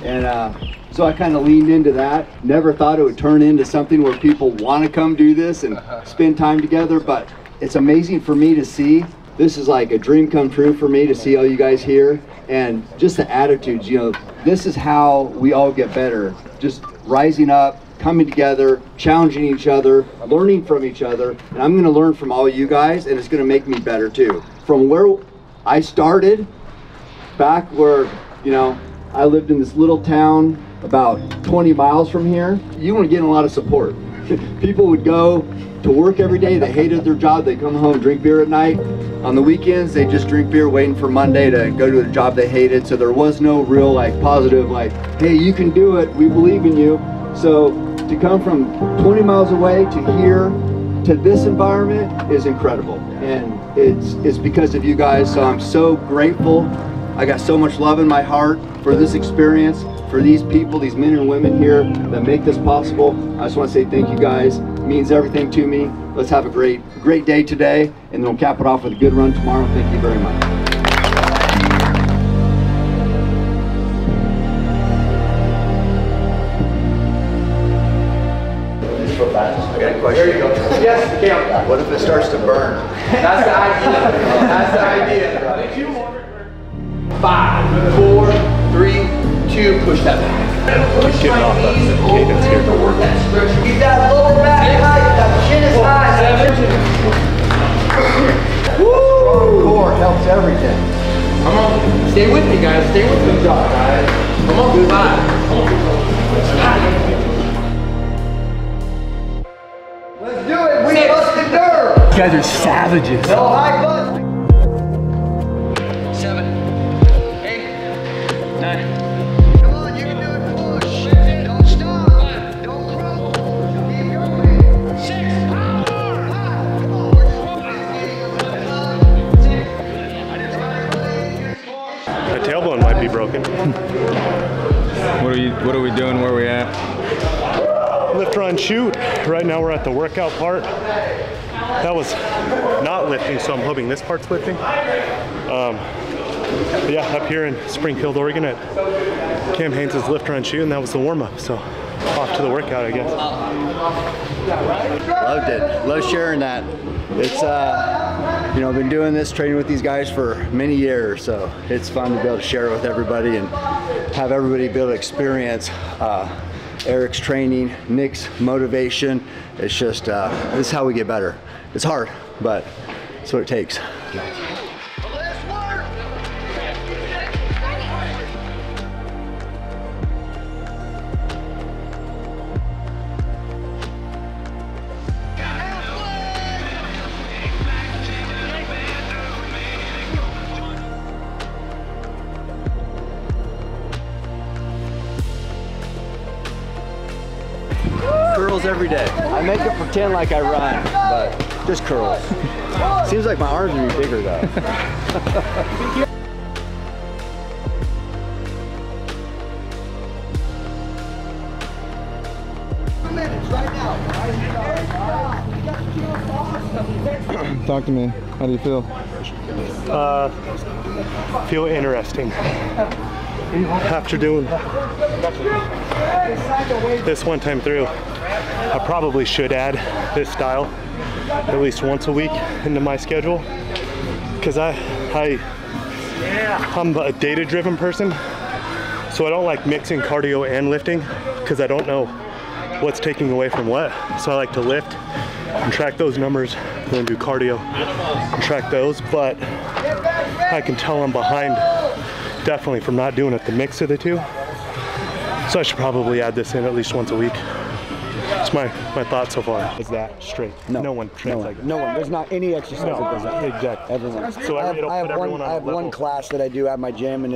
And so I kind of leaned into that. Never thought it would turn into something where people want to come do this and spend time together, but it's amazing for me to see. This is like a dream come true for me to see all you guys here, and just the attitudes, you know, this is how we all get better. Just rising up, coming together, challenging each other, learning from each other, and I'm going to learn from all you guys, and it's going to make me better too. From where I started, back where, you know, I lived in this little town about 20 miles from here, you weren't getting a lot of support. People would go to work every day, they hated their job, they come home, drink beer at night. On the weekends, they just drink beer waiting for Monday to go to the job they hated. So there was no real like positive, like, hey, you can do it, we believe in you. So to come from 20 miles away to here, to this environment is incredible. And it's because of you guys, so I'm so grateful. I got so much love in my heart for this experience, for these people, these men and women here that make this possible. I just want to say thank you guys. It means everything to me. Let's have a great day today, and then we'll cap it off with a good run tomorrow. Thank you very much. I got a question. There you go. Yes, Cam. What if it starts to burn? That's the idea. That's the idea. 5, 4, 3, 2, push that back. Push getting off the cadence here. Keep that lower back high, that chin is high. 7. Strong core helps everything. Come on, stay with me, guys. Stay with me. Good job, guys. Come on, good 5. Let's do it. We must endure. You guys are savages. No high butt. 7, 8, 9. Come on, you can do it. Push. Don't stop. Don't crumble. Keep going. 6. Come on. The tailbone might be broken. What are we doing? Where are we at? Lift, run, shoot. Right now we're at the workout part. That was not lifting, so I'm hoping this part's lifting. But yeah, up here in Springfield, Oregon at Cam Haynes' lift, run, shoot, and that was the warm-up. So off to the workout, I guess. Loved it. Love sharing that. It's you know, I've been doing this, training with these guys for many years, so it's fun to be able to share it with everybody and have everybody be able to experience Eric's training, Nick's motivation. It's just, this is how we get better. It's hard, but it's what it takes. Curls every day. I make it pretend like I run, but just curls. Seems like my arms would be bigger though. Talk to me. How do you feel? Feel interesting. After doing this one time through, I probably should add this style at least once a week into my schedule, because I'm a data-driven person, so I don't like mixing cardio and lifting because I don't know what's taking away from what. So I like to lift and track those numbers, then do cardio and track those, but I can tell I'm behind definitely from not doing it, the mix of the two. So I should probably add this in at least once a week. It's my thought so far. Is that straight? No one trains like that. No one. There's not any exercise that does that. Exactly. Everyone. So I have one class that I do at my gym, and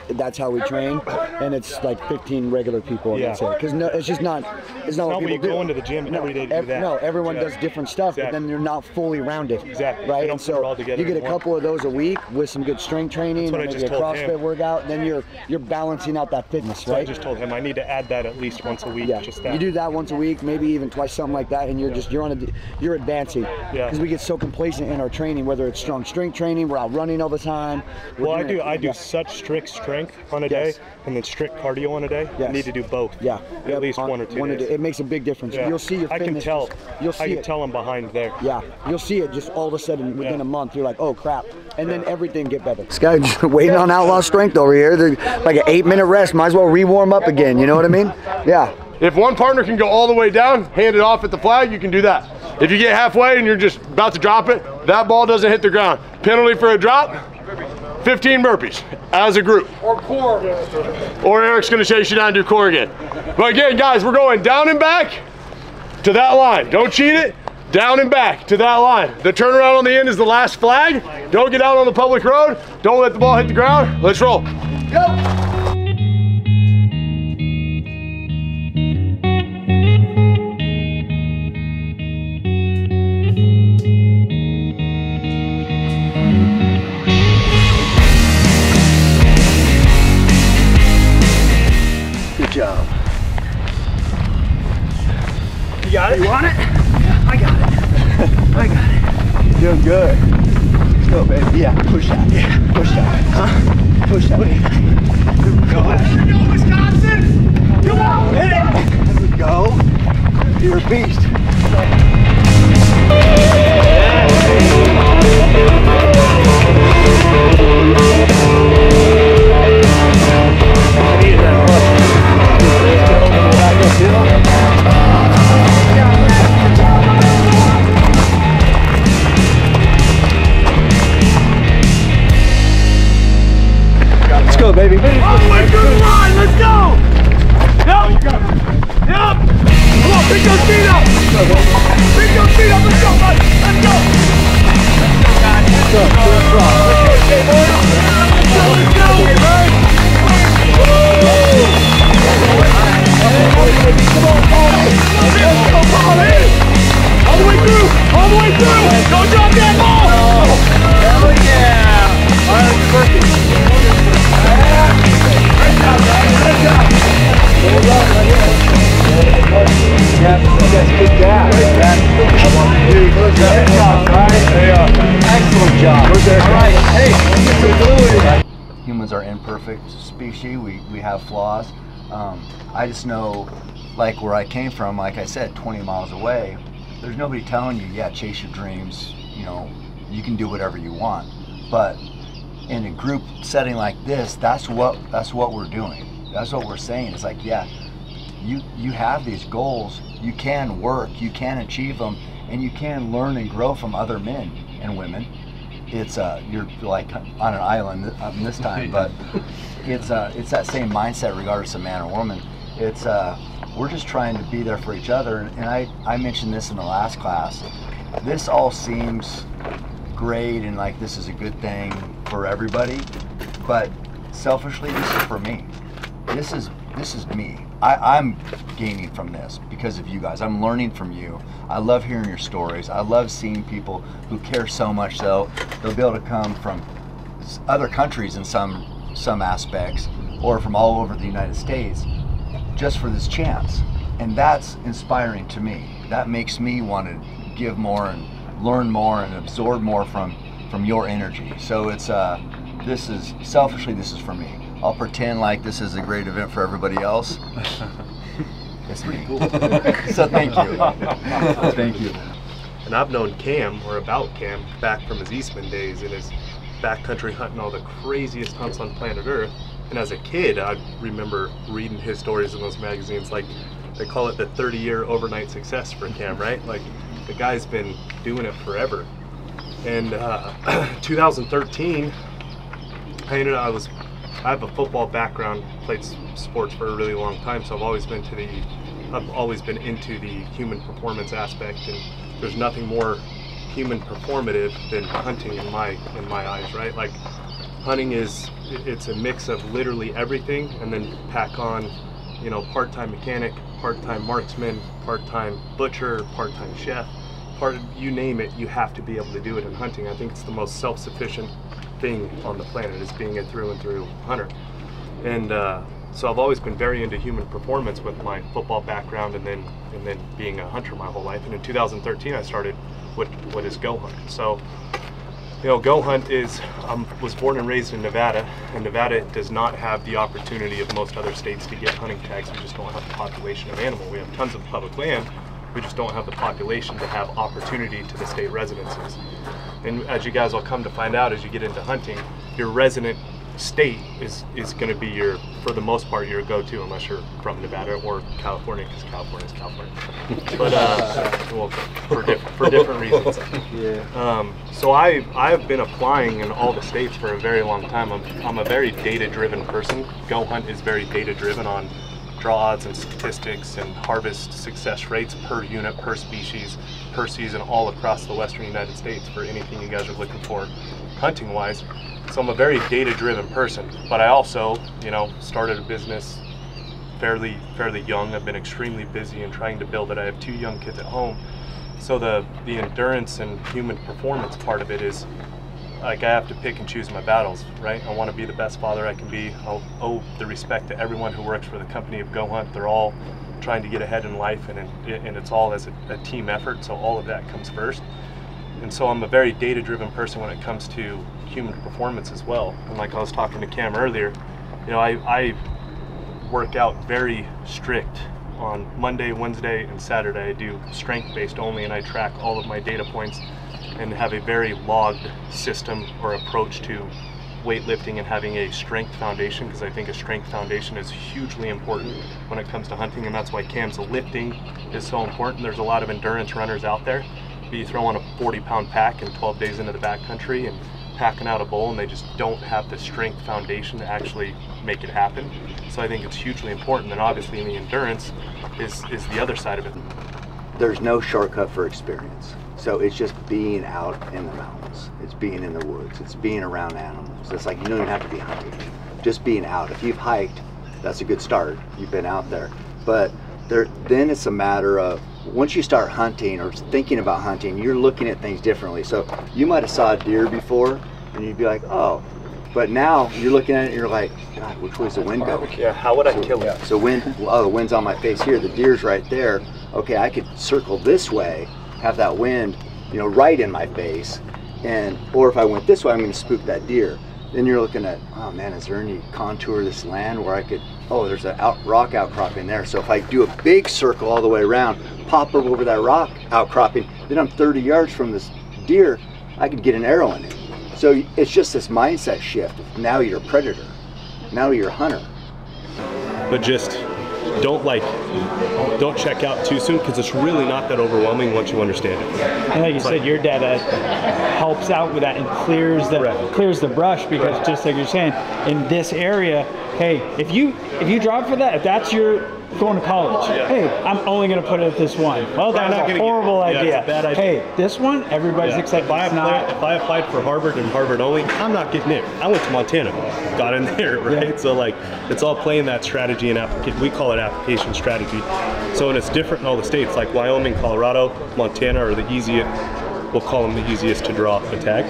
that's how we train, and it's like 15 regular people. Yeah. Because it's just not. It's not what people you do. go into the gym every day to do that. No, everyone does different stuff, but then they're not fully rounded. Exactly. Right. Don't And put it so all together you get a in one. couple of those a week with some good strength training, and what I maybe just a told CrossFit him. workout. Then you're balancing out that fitness, So right? I just told him I need to add that at least once a week. Yeah. Just that. You do that once a week. maybe even twice, something like that, and you're advancing. Because we get so complacent in our training, whether it's strong strength training, we're out running all the time. Well, I do such strict strength on a day, and then strict cardio on a day. I need to do both. At least one or two days. It makes a big difference. You'll see your fitness. I can tell I'm behind there. Yeah, you'll see it just all of a sudden within a month. You're like, oh crap, and then everything get better. This guy just waiting on outlaw strength over here. They're like an 8-minute rest. Might as well re-warm up again. You know what I mean? Yeah. If one partner can go all the way down, hand it off at the flag, you can do that. If you get halfway and you're just about to drop it, that ball doesn't hit the ground. Penalty for a drop, 15 burpees as a group. Or core. Or Eric's gonna chase you down and do core again. But again, guys, we're going down and back to that line. Don't cheat it. Down and back to that line. The turnaround on the end is the last flag. Don't get out on the public road. Don't let the ball hit the ground. Let's roll. Go. Good job. You got it? You want it? I got it. I got it. You're doing good. Let's go, baby. Yeah, push that. Yeah, push that. Huh? Push that. Go. There we go, Wisconsin! Come on, hit it! There we go. You're a beast. Let's go, baby. All the way through the line, let's go! Yep! Yep! Come on, pick those feet up! Pick those feet up, let's go, bud! Let's go! Let's go, okay, boys. Let's go, man! Come on, Paul! Let's go, Paul, in! All the way through! All the way through! Don't drop that ball! Hell yeah! All right, let's work it. Excellent job. All right, hey, humans are imperfect species. We have flaws. I just know, like where I came from, like I said, 20 miles away, there's nobody telling you, yeah, chase your dreams, you know, you can do whatever you want. But in a group setting like this, that's what we're doing. That's what we're saying. It's like, yeah, you have these goals, you can work, you can achieve them, and you can learn and grow from other men and women. It's you're like on an island this time, but it's that same mindset regardless of man or woman. It's we're just trying to be there for each other, and I mentioned this in the last class. This all seems great and like this is a good thing for everybody, but selfishly, this is for me. This is me. I'm gaining from this because of you guys. I'm learning from you. I love hearing your stories. I love seeing people who care so much they'll be able to come from other countries in some aspects, or from all over the United States, just for this chance. And that's inspiring to me. That makes me want to give more and learn more and absorb more from your energy. So it's this is selfishly, this is for me. I'll pretend like this is a great event for everybody else. It's pretty cool. So thank you. Thank you. And I've known Cam, or about Cam, back from his Eastman days and his backcountry hunting all the craziest hunts on planet Earth. And as a kid, I remember reading his stories in those magazines. Like, they call it the 30-year overnight success for Cam, right? Like, the guy's been doing it forever. And 2013, I have a football background, played sports for a really long time, so I've always been into the human performance aspect, and there's nothing more human performative than hunting in my eyes, right? Like, hunting it's a mix of literally everything, and then pack on, you know, part-time mechanic, part-time marksman, part-time butcher, part-time chef, you name it, you have to be able to do it in hunting. I think it's the most self-sufficient thing on the planet, is being a through and through hunter. And So I've always been very into human performance with my football background, and then being a hunter my whole life. And in 2013, I started what is GOHUNT. So, you know, GOHUNT is, was born and raised in Nevada, and Nevada does not have the opportunity of most other states to get hunting tags. We just don't have the population of animal. We have tons of public land. We just don't have the population to have opportunity to the state residences. And as you guys will come to find out as you get into hunting, your resident state is going to be your, for the most part, your go-to, unless you're from Nevada or California, because California is California. But well, for different reasons. Yeah. So I've been applying in all the states for a very long time. I'm a very data-driven person. GOHUNT is very data-driven on draw odds and statistics and harvest success rates per unit, per species, per season, all across the western United States for anything you guys are looking for hunting-wise. So I'm a very data-driven person, but I also, you know, started a business fairly young. I've been extremely busy and trying to build it. I have 2 young kids at home. So the endurance and human performance part of it is, like, I have to pick and choose my battles, right? I want to be the best father I can be. I'll owe the respect to everyone who works for the company of GOHUNT. They're all trying to get ahead in life, and it's all as a team effort, so all of that comes first. And so I'm a very data-driven person when it comes to human performance as well. And like I was talking to Cam earlier, you know, I work out very strict on Monday, Wednesday, and Saturday. I do strength-based only, and I track all of my data points and have a very logged system or approach to weightlifting and having a strength foundation, because I think a strength foundation is hugely important when it comes to hunting, and that's why Cam's lifting is so important. There's a lot of endurance runners out there. You throw on a 40-pound pack and 12 days into the backcountry and packing out a bull, and they just don't have the strength foundation to actually make it happen. So I think it's hugely important. And obviously in the endurance is the other side of it. There's no shortcut for experience. So it's just being out in the mountains. It's being in the woods. It's being around animals. It's like, you don't even have to be hunting. Just being out. If you've hiked, that's a good start. You've been out there. But then it's a matter of, once you start hunting or thinking about hunting, you're looking at things differently. So you might have saw a deer before and you'd be like, oh, but now you're looking at it and you're like, God, which way's the wind going? Yeah, how would I kill it? So the wind's on my face here, the deer's right there. Okay, I could circle this way, have that wind, you know, right in my face, or if I went this way, I'm going to spook that deer. Then you're looking at, oh man, is there any contour of this land where I could, oh, there's a rock outcropping there. So if I do a big circle all the way around, pop over that rock outcropping, then I'm 30 yards from this deer, I could get an arrow in it. So it's just this mindset shift. Now you're a predator. Now you're a hunter. But just don't check out too soon, because it's really not that overwhelming once you understand it. And like you said, your data helps out with that and clears the brush, because just like you're saying, in this area, hey, if you drop for that, if that's your going to college, hey, I'm only going to put it at this one. Well, that's a horrible idea. Yeah, it's a bad idea. Hey, this one, everybody's excited. If I applied for Harvard and Harvard only, I'm not getting in. I went to Montana, got in there, right? Yeah. So like, it's all playing that strategy and we call it application strategy. So, and it's different in all the states, like Wyoming, Colorado, Montana are the easiest, we'll call them the easiest to draw a tag.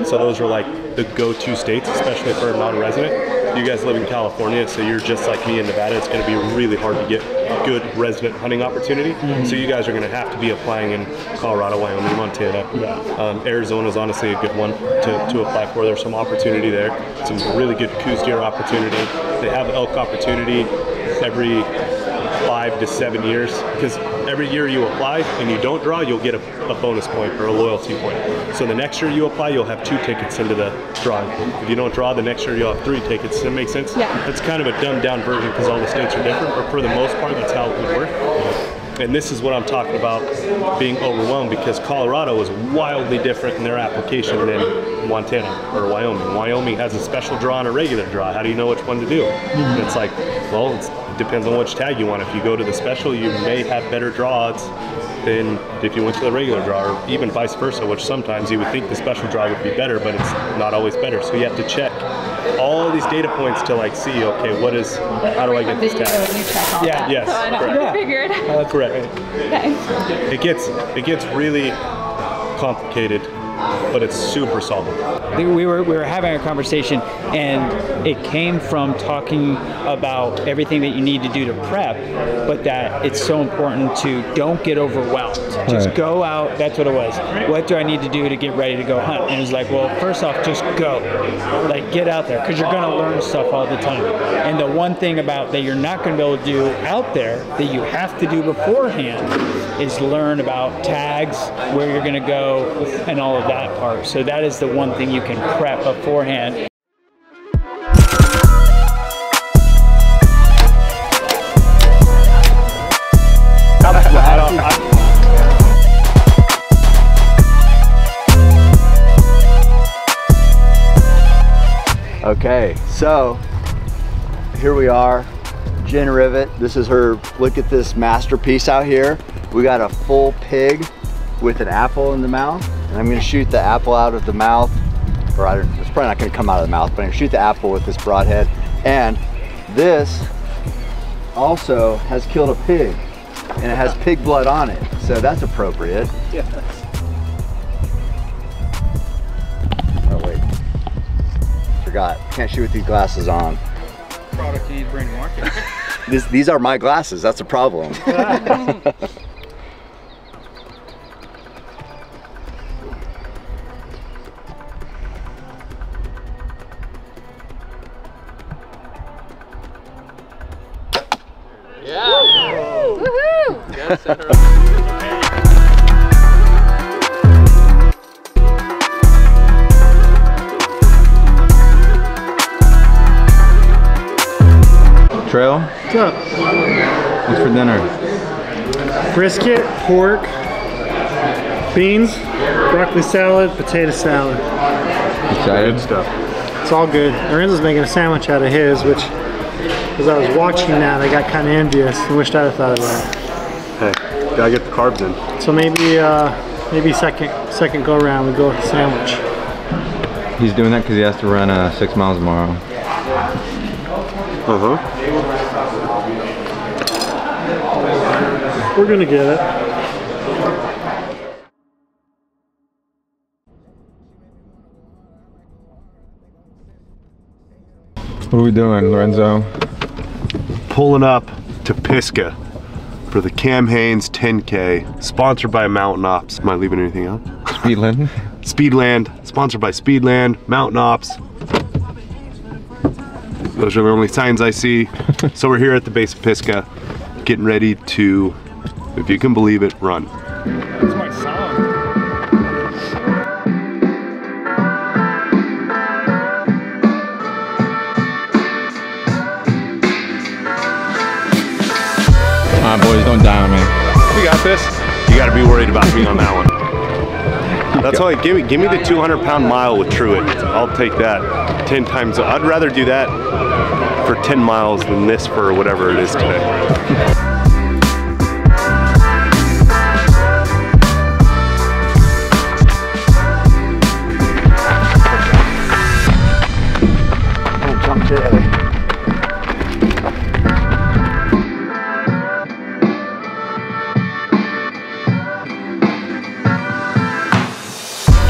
So those are like the go-to states, especially for a non-resident. You guys live in California, so you're just like me in Nevada. It's going to be really hard to get good resident hunting opportunity. So you guys are going to have to be applying in Colorado, Wyoming, Montana. Arizona is honestly a good one to apply for. There's some opportunity there. Some really good coos deer opportunity. They have elk opportunity every 5 to 7 years, because every year you apply and you don't draw, you'll get a bonus point or a loyalty point. So the next year you apply, you'll have 2 tickets into the drawing. If you don't draw, the next year you'll have 3 tickets. Does that make sense? Yeah. It's kind of a dumbed down version because all the states are different, but for the most part, that's how it would work. And this is what I'm talking about, being overwhelmed, because Colorado is wildly different in their application than Montana or Wyoming. Wyoming has a special draw and a regular draw. How do you know which one to do? And it's like, well, it depends on which tag you want. If you go to the special, you may have better draw odds than if you went to the regular draw, or even vice versa, which sometimes you would think the special draw would be better, but it's not always better. So you have to check all these data points to like see, okay, how do I get this tag? Yeah. Yes. So I know what I figured. That's correct. Okay. It gets really complicated but it's super solid. We were having a conversation, and it came from talking about everything that you need to do to prep, but that it's so important to don't get overwhelmed. Just go out. That's what it was. What do I need to do to get ready to go hunt? And it was like, well, first off, just go. Like, get out there, because you're going to learn stuff all the time. And the one thing about that you're not going to be able to do out there that you have to do beforehand is learn about tags, where you're going to go, and all of that part. So that is the one thing you can prep beforehand. Okay, so here we are, Jen Rivet. This is her, look at this masterpiece out here. We got a full pig with an apple in the mouth, and I'm gonna shoot the apple out of the mouth, or it's probably not gonna come out of the mouth, but I'm gonna shoot the apple with this broadhead. And this also has killed a pig, and it has pig blood on it, so that's appropriate. Yeah. Oh wait, forgot, can't shoot with these glasses on. Product you need to bring to market. These are my glasses, that's a problem. Trail? What's up? What's for dinner? Brisket, pork, beans, broccoli salad, potato salad. Excited? Good stuff. It's all good. Lorenzo's making a sandwich out of his, which, as I was watching that, I got kind of envious and wished I'd have thought of that. Hey, gotta get the carbs in. So maybe second go around we go with the sandwich. He's doing that because he has to run 6 miles tomorrow. We're gonna get it. What are we doing, Lorenzo? Pulling up to Pisgah for the Cam Hanes 10K, sponsored by Mountain Ops. Am I leaving anything out? Speedland? Speedland, sponsored by Speedland, Mountain Ops. Those are the only signs I see. So we're here at the base of Pisgah, getting ready to, if you can believe it, run. That's my song. Come on, boys, don't die on me. We got this. You got to be worried about me on that one. That's why, give me the 200-pound mile with Truett. I'll take that 10 times. I'd rather do that for 10 miles than this for whatever it is today.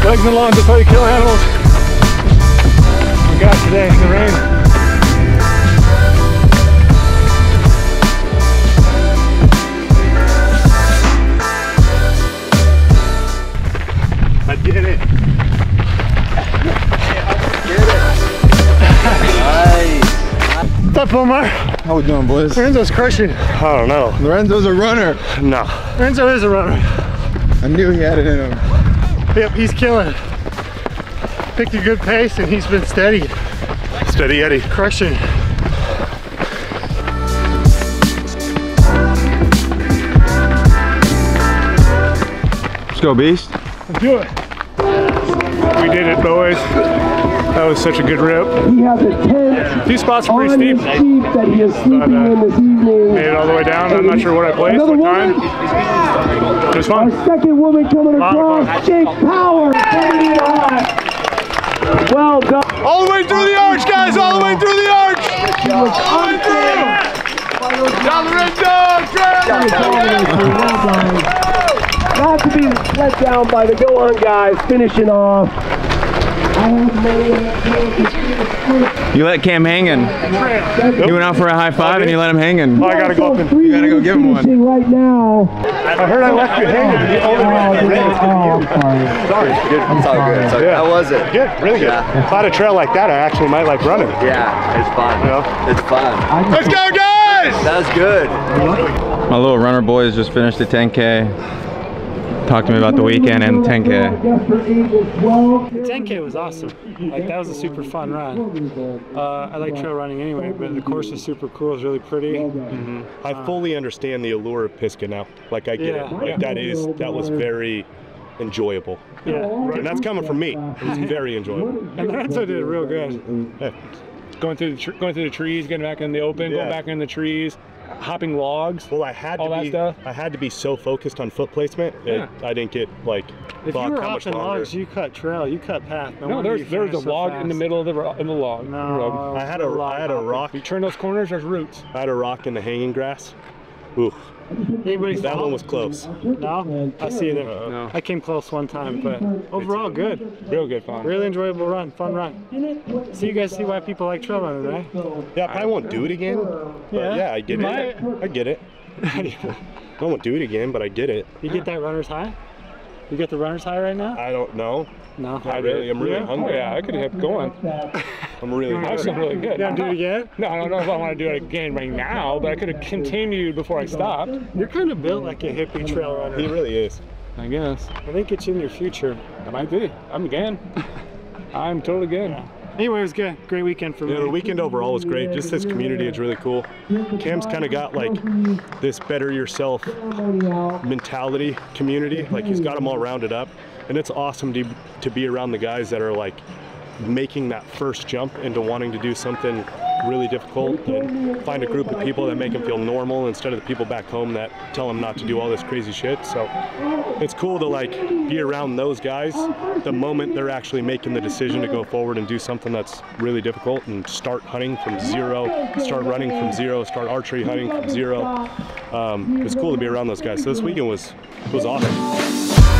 Legs and lawns, that's how you kill animals. We got today in the rain. I did it. Nice. What's up, Omar? How we doing, boys? Lorenzo's crushing. I don't know. Lorenzo's a runner. No. Lorenzo is a runner. I knew he had it in him. Yep, he's killing it. Picked a good pace and he's been steady. Steady Eddie. Crushing. Let's go, Beast. Let's do it. We did it, boys. That was such a good rip. He has a tent A few spots were on pretty his steep. Jeep that he is sleeping in this evening. Made it all the way down. I'm not sure what I placed, Another what time. woman. It was fun. Our second woman coming Lot of across, Jake Power, coming in hot. Well done. All the way through the arch, guys, all the way through the arch. All the way through. Down the red dog, Not to be let down by the Go Hunt guys finishing off. You let Cam hanging. You went out for a high five and you let him hanging. Oh, I gotta go up and You gotta go give him one. Right now. I heard I left you hanging. Sorry. It's all good. It's all good. How was it? Good, really good. Yeah. If I had a trail like that, I actually might like running it. Yeah, it's fun. Yeah. It's fun. Let's go, guys! That was good. My little runner boys just finished the 10K. Talk to me about the weekend and 10K. The 10K was awesome. Like, that was a super fun run. I like trail running anyway, but the course is super cool. It's really pretty. I fully understand the allure of Pisgah now. Like, I get it. Like, that was very enjoyable. Yeah. And that's coming from me. It was very enjoyable. And the Renzo did it real good. Yeah. Going through the trees, getting back in the open, going back in the trees, hopping logs. Well, I had to be so focused on foot placement. I didn't get like. If you were hopping logs, you cut trail, you cut path. No, there's a log in the middle of the log. No, I had a rock. You turn those corners, there's roots. I had a rock in the hanging grass. Ooh. That one was close. No? I see you there. No. I came close one time, but overall good. Real good fun. Really enjoyable run, fun run. So you guys see why people like trail running, right? Yeah, I probably won't do it again. Yeah, I get it. I get it. I won't do it again, but I get it. You get that runner's high? You get the runner's high right now? I don't know. No. I'm really hungry. Yeah, I could have kept going. I'm really That was hungry. really good. You want to do it again? No, I don't know if I want to do it again right now, but I could have continued before I stopped. You're kind of built like a hippie trail runner. He really is. I guess. I think it's in your future. I might be. I'm again. I'm totally good. Yeah. Anyway, it was good. Great weekend for me. The weekend overall was great. Just this community is really cool. Cam's kind of got like this better yourself mentality community. Like he's got them all rounded up. And it's awesome to be around the guys that are like making that first jump into wanting to do something really difficult and find a group of people that make them feel normal instead of the people back home that tell them not to do all this crazy shit. So it's cool to like be around those guys the moment they're actually making the decision to go forward and do something that's really difficult and start hunting from zero, start running from zero, start archery hunting from zero. It's cool to be around those guys. So this weekend was awesome.